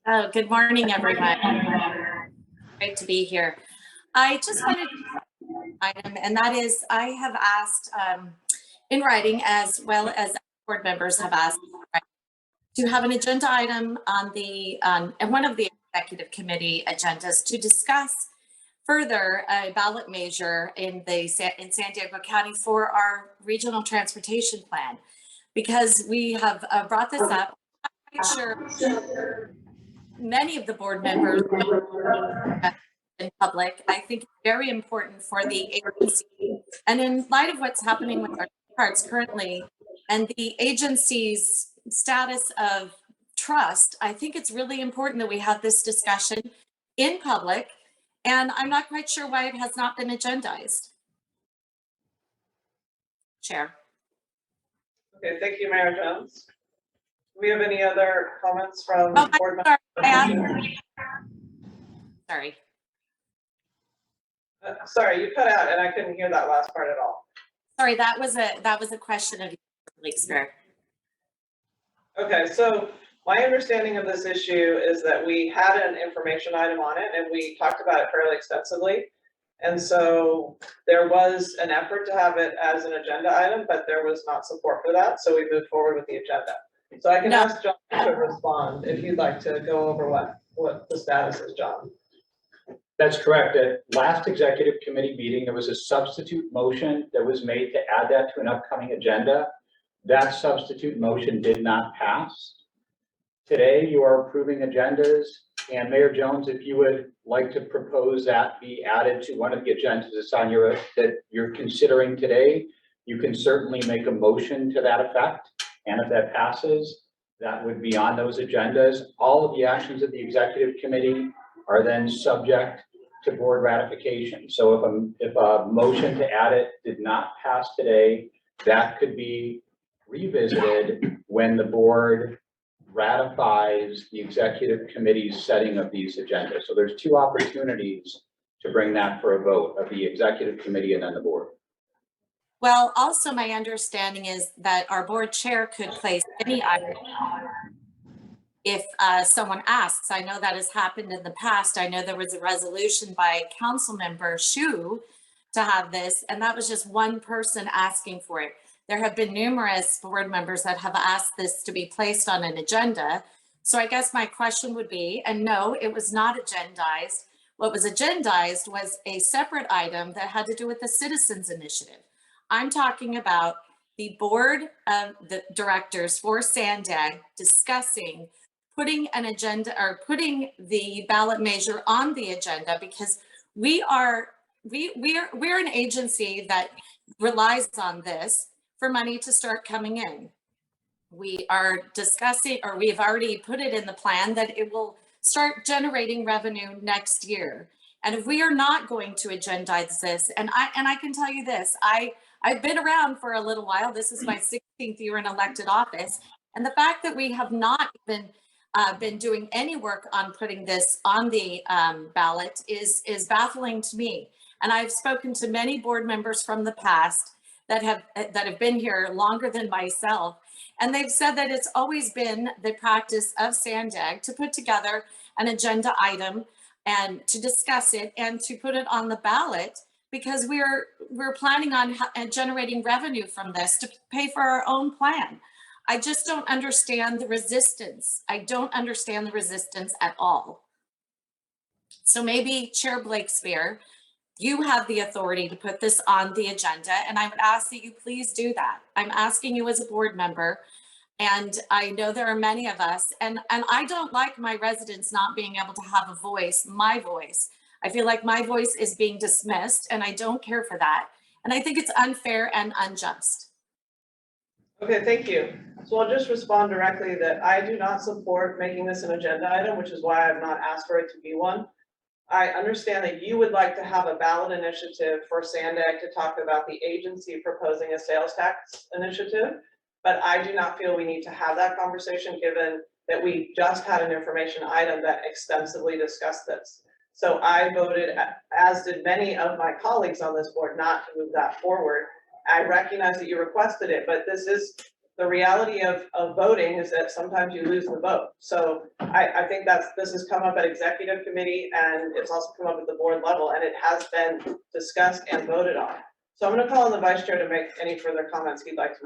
Oh, good morning, everyone. Great to be here. I just wanted to item, and that is I have asked in writing, as well as board members have asked, to have an agenda item on the and one of the executive committee agendas to discuss further a ballot measure in San Diego County for our regional transportation plan, because we have brought this up. I'm not sure many of the board members in public. I think it's very important for the agency, and in light of what's happening with our cards currently and the agency's status of trust, I think it's really important that we have this discussion in public, and I'm not quite sure why it has not been agendized. Chair. Okay, thank you, Mayor Jones. Do we have any other comments from board members? Sorry. Sorry, you cut out and I couldn't hear that last part at all. Sorry, that was a question of Lakespeare. Okay, so my understanding of this issue is that we had an information item on it and we talked about it fairly extensively. And so there was an effort to have it as an agenda item, but there was not support for that. So we moved forward with the agenda. So I can ask John to respond if you'd like to go over what the status is, John. That's correct. At last executive committee meeting, there was a substitute motion that was made to add that to an upcoming agenda. That substitute motion did not pass. Today, you are approving agendas, and Mayor Jones, if you would like to propose that be added to one of the agendas that's on that you're considering today, you can certainly make a motion to that effect. And if that passes, that would be on those agendas. All of the actions of the executive committee are then subject to board ratification. So if a motion to add it did not pass today, that could be revisited when the board ratifies the executive committee's setting of these agendas. So there's two opportunities to bring that for a vote of the executive committee and then the board. Well, also my understanding is that our board chair could place any item if someone asks. I know that has happened in the past. I know there was a resolution by Council Member Shu to have this, and that was just one person asking for it. There have been numerous board members that have asked this to be placed on an agenda. So I guess my question would be, and no, it was not agendized. What was agendized was a separate item that had to do with the citizens initiative. I'm talking about the board of the directors for SANDAG discussing putting an agenda or putting the ballot measure on the agenda, because we're an agency that relies on this for money to start coming in. We are discussing, or we've already put it in the plan, that it will start generating revenue next year. And if we are not going to agendize this, and I can tell you this, I've been around for a little while. This is my 16th year in elected office. And the fact that we have not been doing any work on putting this on the ballot is baffling to me. And I've spoken to many board members from the past that have been here longer than myself, and they've said that it's always been the practice of SANDAG to put together an agenda item and to discuss it and to put it on the ballot, because we're planning on generating revenue from this to pay for our own plan. I just don't understand the resistance. I don't understand the resistance at all. So maybe Chair Blakespeare, you have the authority to put this on the agenda, and I would ask that you please do that. I'm asking you as a board member, and I know there are many of us, and I don't like my residents not being able to have a voice, my voice. I feel like my voice is being dismissed, and I don't care for that. And I think it's unfair and unjust. Okay, thank you. So I'll just respond directly that I do not support making this an agenda item, which is why I've not asked for it to be one. I understand that you would like to have a ballot initiative for SANDAG to talk about the agency proposing a sales tax initiative, but I do not feel we need to have that conversation, given that we just had an information item that extensively discussed this. So I voted, as did many of my colleagues on this board, not to move that forward. I recognize that you requested it, but this is the reality of voting is that sometimes you lose the vote. So I think this has come up at executive committee and it's also come up at the board level and it has been discussed and voted on. So I'm gonna call on the vice chair to make any further comments he'd like to make.